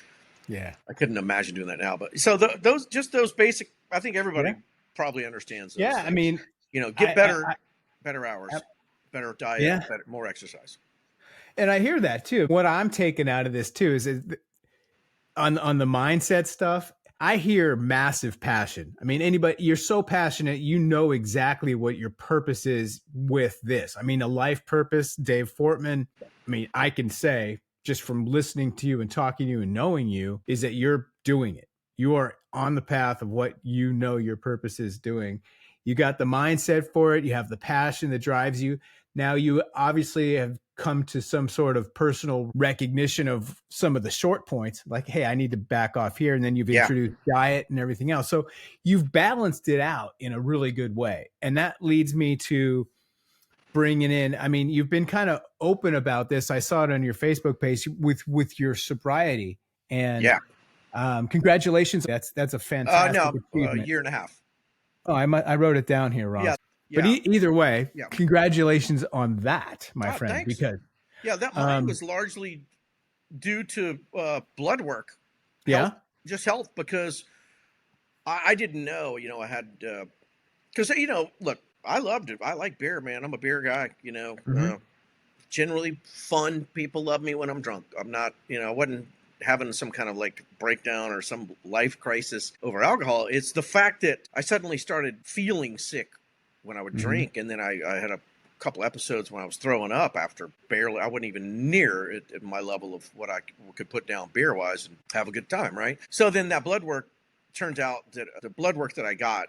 Yeah, I couldn't imagine doing that now. But so those basic, I think everybody probably understands those things. I mean, you know, get better hours, better diet, more exercise. And I hear that too. What I'm taking out of this too is on the mindset stuff, I hear massive passion. I mean, you're so passionate, you know exactly what your purpose is with this. I mean, a life purpose, Dave Fortman. I mean, I can say just from listening to you and talking to you and knowing you is that you're doing it. You are on the path of what you know your purpose is doing. You got the mindset for it. You have the passion that drives you. Now you obviously have come to some sort of personal recognition of some of the short points, like, hey, I need to back off here. And then you've introduced diet and everything else. So you've balanced it out in a really good way. And that leads me to bringing in, I mean, you've been kind of open about this. I saw it on your Facebook page with your sobriety. And congratulations. That's a fantastic achievement. A year and a half. Oh, I wrote it down here wrong. But either way, congratulations on that, my friend. Thanks. Because that mine was largely due to blood work. Just health, because I didn't know. You know, I had because look, I loved it. I like beer, man. I'm a beer guy. You know, generally fun. People love me when I'm drunk. I'm not. You know, I wasn't having some kind of like breakdown or some life crisis over alcohol. It's the fact that I suddenly started feeling sick when I would drink. And then I had a couple episodes when I was throwing up after I wasn't even near at my level of what I could put down beer wise and have a good time. Right. So then that blood work turned out that the blood work that I got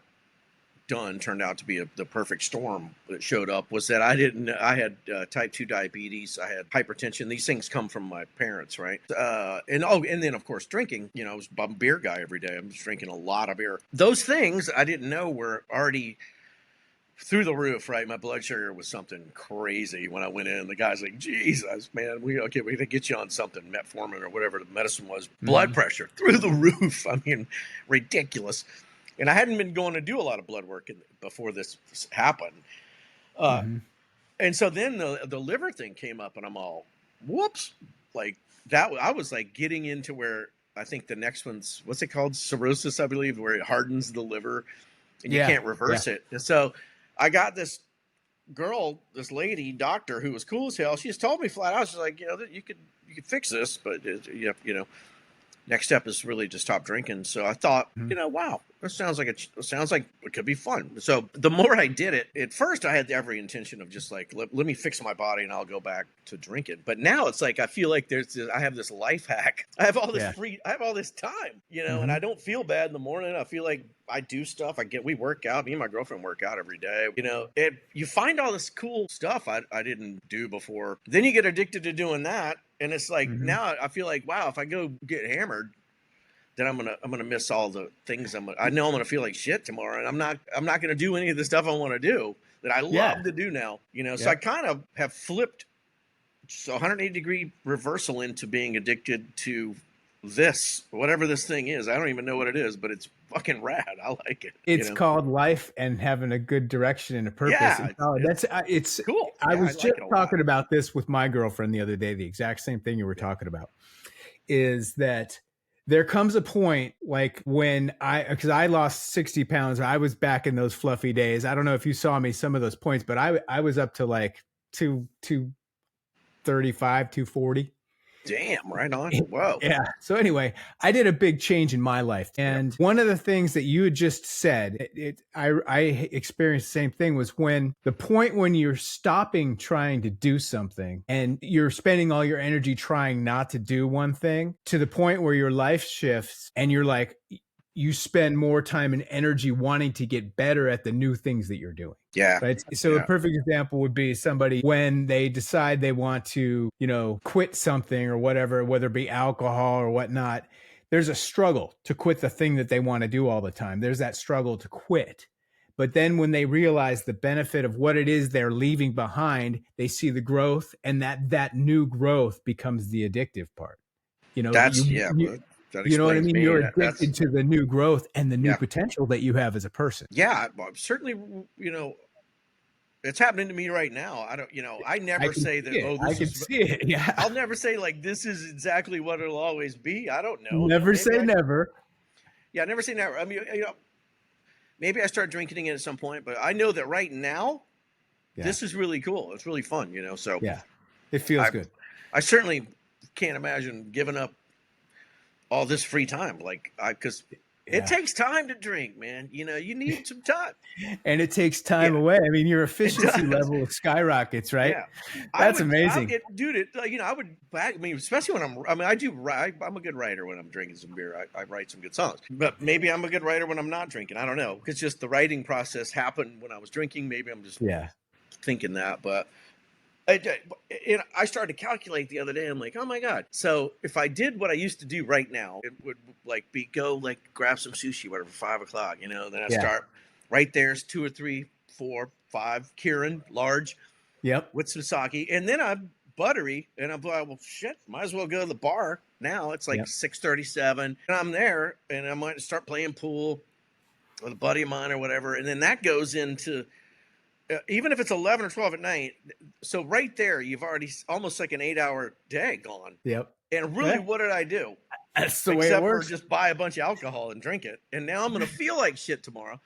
done turned out to be the perfect storm that showed up. Was that I had type 2 diabetes, I had hypertension. These things come from my parents, right? And then of course drinking. You know, I'm a beer guy every day. I'm just drinking a lot of beer. Those things I didn't know were already through the roof, right? My blood sugar was something crazy when I went in. The guy's like, Jesus, man, we got to get you on something, metformin or whatever the medicine was. Blood pressure through the roof. I mean, ridiculous. And I hadn't been going to do a lot of blood work before this happened. And so then the liver thing came up and I'm all, whoops. Like that, I was like getting into where I think the next one's, what's it called? Cirrhosis, I believe, where it hardens the liver and you can't reverse it. And so I got this lady doctor who was cool as hell. She just told me flat out, she's like, you know, you could fix this, but you know, next step is really to stop drinking. So I thought, you know, wow, this sounds like it could be fun. So the more I did it, at first I had every intention of just like, let me fix my body and I'll go back to drinking. But now it's like, I feel like I have this life hack. I have all this I have all this time, you know, and I don't feel bad in the morning. I feel like I do stuff. We work out. Me and my girlfriend work out every day. You know, you find all this cool stuff I didn't do before. Then you get addicted to doing that. And it's like, now I feel like, wow, if I go get hammered, then I'm gonna miss all the things I know I'm gonna feel like shit tomorrow, and I'm not gonna do any of the stuff I want to do that I love to do now. You know, so I kind of have flipped 180-degree reversal into being addicted to this, whatever this thing is. I don't even know what it is, but it's fucking rad. I like it. It's called life and having a good direction and a purpose. Yeah, it's cool. I was just talking about this with my girlfriend the other day. The exact same thing you were talking about is that there comes a point like when because I lost 60 pounds. I was back in those fluffy days. I don't know if you saw me some of those points, but I was up to like 235, 240. Damn, right on. Whoa. Yeah. So anyway, I did a big change in my life, and one of the things that you had just said, I experienced the same thing, was when the point when you're stopping trying to do something and you're spending all your energy trying not to do one thing, to the point where your life shifts and you're like, you spend more time and energy wanting to get better at the new things that you're doing. Yeah. Right. So a perfect example would be somebody when they decide they want to, quit something or whatever, whether it be alcohol or whatnot. There's a struggle to quit the thing that they want to do all the time. There's that struggle to quit. But then when they realize the benefit of what it is they're leaving behind, they see the growth, and that new growth becomes the addictive part. That's that You know what I explains mean? me. You're addicted to the new growth and the new potential that you have as a person. Yeah, well, certainly, it's happening to me right now. I never say that, I can see it. Yeah. I'll never say like, this is exactly what it'll always be. I don't know. Never say never. Yeah, never say never. I mean, maybe I start drinking it at some point, but I know that right now, this is really cool. It's really fun, so. Yeah, it feels good. I certainly can't imagine giving up all this free time, because it takes time to drink, man. You need some time, and it takes time away. I mean, your efficiency level skyrockets, right? Yeah, that's amazing, dude. I would back. I mean, especially when I do write. I'm a good writer when I'm drinking some beer. I write some good songs, but maybe I'm a good writer when I'm not drinking. I don't know. It's just the writing process happened when I was drinking. Maybe I'm just thinking that, but. I started to calculate the other day. I'm like, oh my God. So if I did what I used to do right now, it would go grab some sushi, whatever, 5 o'clock, then I start right there's 2 or 3, 4, 5, Kirin, large. Yep. With some sake. And then I'm buttery and I'm like, well, shit, might as well go to the bar now. It's like 6:37 and I'm there and I might start playing pool with a buddy of mine or whatever. And then that goes into, even if it's 11 or 12 at night, so right there, you've already almost like an 8-hour day gone. Yep. And really, what did I do? That's the way it works. Except for just buy a bunch of alcohol and drink it. And now I'm going to feel like shit tomorrow.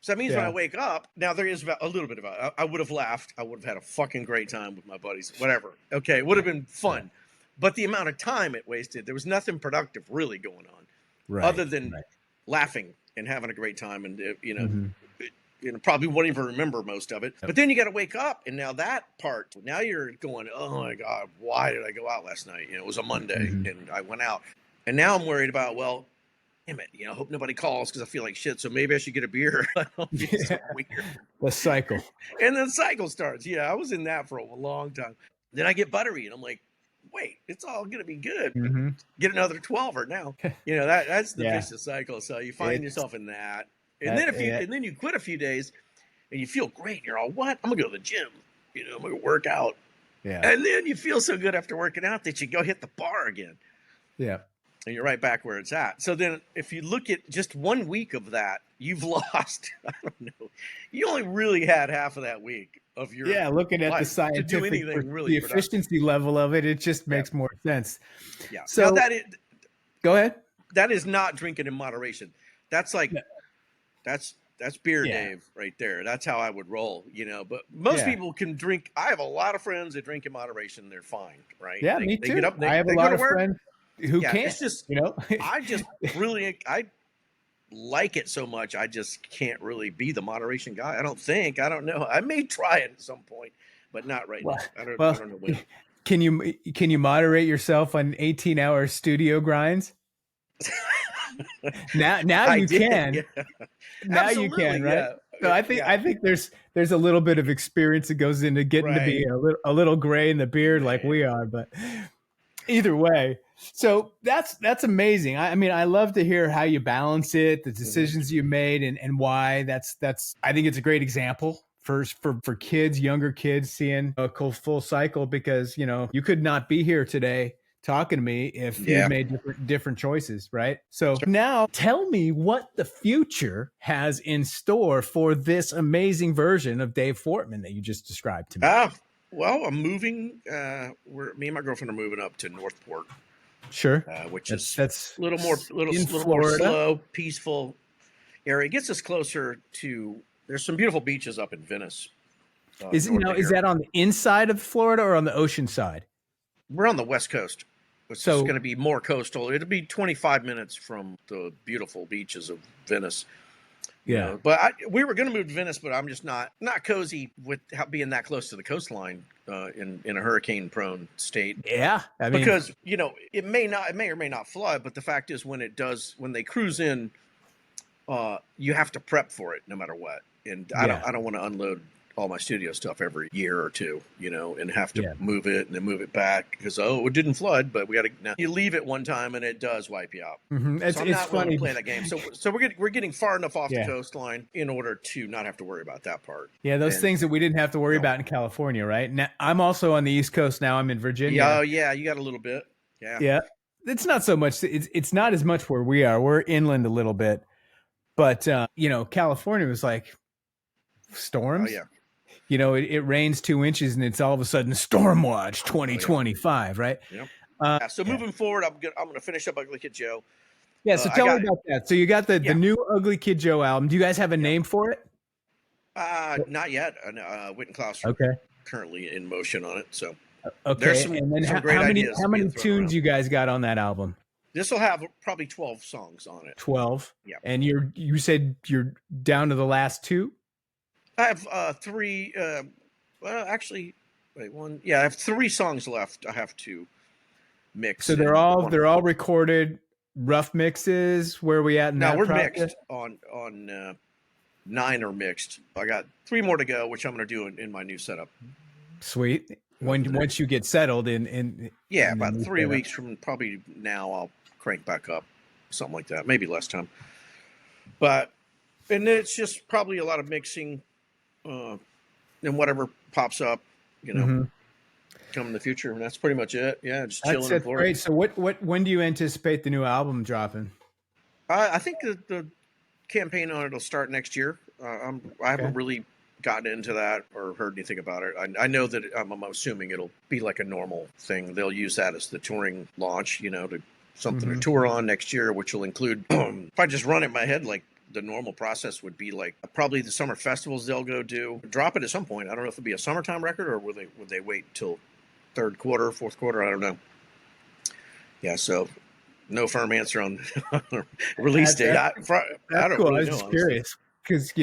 So that means when I wake up, now there is a little bit of I would have laughed. I would have had a fucking great time with my buddies, whatever. Okay, it would have been fun. But the amount of time it wasted, there was nothing productive really going on. Other than laughing and having a great time and, probably won't even remember most of it. But then you got to wake up, and now that part, now you're going, oh my God, why did I go out last night? It was a Monday, and I went out. And now I'm worried about, well, damn it, I hope nobody calls because I feel like shit, so maybe I should get a beer. So weird. The cycle. And then the cycle starts. Yeah, I was in that for a long time. Then I get buttery, and I'm like, wait, it's all going to be good. Get another 12er now. That's the vicious cycle. So you find yourself in that. And then you quit a few days and you feel great. You're all, what? I'm gonna go to the gym. I'm gonna work out. Yeah. And then you feel so good after working out that you go hit the bar again. Yeah. And you're right back where it's at. So then if you look at just 1 week of that, you've lost, I don't know. You only really had half of that week of your looking at the scientific, the efficiency level of it, it just makes more sense. Yeah. So now go ahead. That is not drinking in moderation. That's like That's beer, Dave, right there. That's how I would roll, But most people can drink. I have a lot of friends that drink in moderation. They're fine, right? Yeah, me too. I have a lot of friends who can't. It's just, I just really, I like it so much. I just can't really be the moderation guy. I don't know. I may try it at some point, but not right now. I don't know when. Can you moderate yourself on 18-hour studio grinds? Now you can. Yeah. Now Absolutely, you can, right? Yeah. So I think there's a little bit of experience that goes into getting to be a little gray in the beard like we are, but either way. So that's amazing. I mean, I love to hear how you balance it, the decisions you made, and why. That's I think it's a great example for kids, younger kids, seeing a full cycle, because you could not be here today talking to me if you made different choices, right? So now tell me what the future has in store for this amazing version of Dave Fortman that you just described to me. Well, I'm moving. Me and my girlfriend are moving up to Northport. Sure. Which that's a little more slow, peaceful area. It gets us closer to. There's some beautiful beaches up in Venice. Is that on the inside of Florida or on the ocean side? We're on the West Coast. It's just So going to be more coastal. It'll be 25 minutes from the beautiful beaches of Venice. yeah. But we were going to move to Venice, but I'm just not cozy with being that close to the coastline in a hurricane prone state. Yeah. I mean, Because it may or may not flood, but the fact is when they cruise in, you have to prep for it no matter what. And I don't want to unload all my studio stuff every year or two, and have to move it and then move it back because it didn't flood, but we got to. Now you leave it one time and it does wipe you out. mm-hmm. So I'm not funny playing that game. So we're getting far enough off the coastline in order to not have to worry about that part. Yeah, those things that we didn't have to worry about in California, right? Now I'm also on the East Coast now. I'm in Virginia. Yeah, yeah, you got a little bit. Yeah, yeah. It's not so much. It's not as much where we are. We're inland a little bit, but California was like storms. Oh, yeah. It rains 2 inches and it's all of a sudden storm watch 2025, right? Yep. So moving forward, I'm going to finish up Ugly Kid Joe. Yeah. So tell me about that. So you got the new Ugly Kid Joe album. Do you guys have a name for it? Not yet. Whit and Klaus are currently in motion on it. So there's some great ideas. How many tunes you guys got on that album? This will have probably 12 songs on it. 12. Yeah. And you said you're down to the last 2? I have 3. Actually, wait, 1. Yeah, I have 3 songs left. I have to mix. So they're all recorded rough mixes. Where are we at now? We're mixed on 9 are mixed. I got 3 more to go, which I'm going to do in my new setup. Sweet. Once you get settled in about 3 weeks from probably now, I'll crank back up, something like that. Maybe less time. And it's just probably a lot of mixing. And whatever pops up, come in the future, and that's pretty much it. Yeah, just chilling. That's great. So, when do you anticipate the new album dropping? I think the campaign on it will start next year. I haven't really gotten into that or heard anything about it. I know that I'm assuming it'll be like a normal thing. They'll use that as the touring launch, to something to tour on next year, which will include. If I just run it in my head, like. The normal process would be like probably the summer festivals they'll go drop it at some point. I don't know if it'll be a summertime record or would they wait till 3rd quarter, 4th quarter? I don't know. Yeah, so no firm answer on release date. I don't cool. Really I was just curious because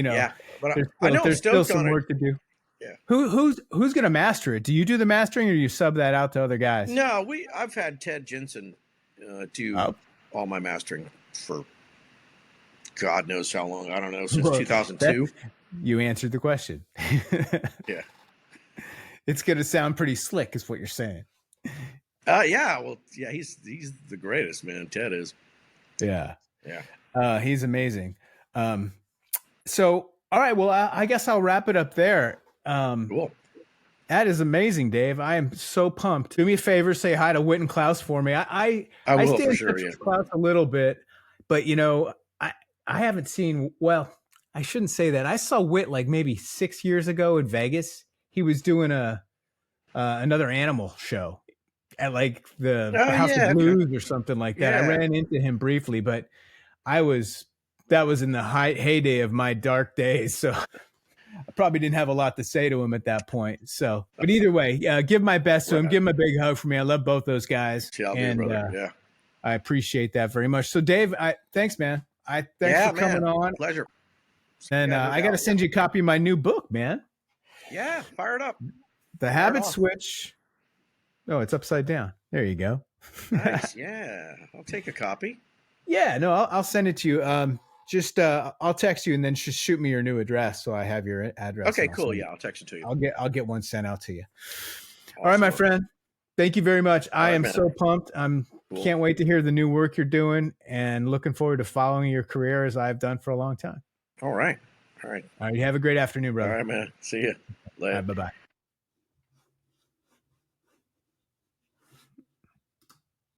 but there's still some work to do. Yeah. Who's going to master it? Do you do the mastering or do you sub that out to other guys? No, I've had Ted Jensen do all my mastering for. God knows how long. I don't know, since 2002. You answered the question. Yeah. It's going to sound pretty slick is what you're saying. Yeah. Well, yeah, he's the greatest, man. Ted is. Yeah. Yeah. He's amazing. So, all right. Well, I guess I'll wrap it up there. Cool. That is amazing, Dave. I am so pumped. Do me a favor, say hi to Whit and Klaus for me. I will, stay for in sure, touch with Klaus a little bit, but I haven't seen, I shouldn't say that. I saw Whit like maybe 6 years ago in Vegas. He was doing another animal show at like the House of Blues or something like that. I ran into him briefly, but that was in the heyday of my dark days. So I probably didn't have a lot to say to him at that point. So, but either way, give my best to him. Give him a big hug for me. I love both those guys. Yeah. I appreciate that very much. So Dave, thanks, man. Thanks for coming on. Pleasure. And I got to send you a copy of my new book, man. Yeah, fire it up. The Habit Switch. Oh, it's upside down. There you go. Nice. Yeah, I'll take a copy. Yeah, no, I'll send it to you. I'll text you and then just shoot me your new address so I have your address. Okay, cool. Yeah, I'll text it to you. I'll get one sent out to you. Awesome. All right, my friend. Thank you very much. I am so pumped. Can't wait to hear the new work you're doing and looking forward to following your career as I've done for a long time. All right. All right. You have a great afternoon, brother. All right, man. See you later. Bye-bye.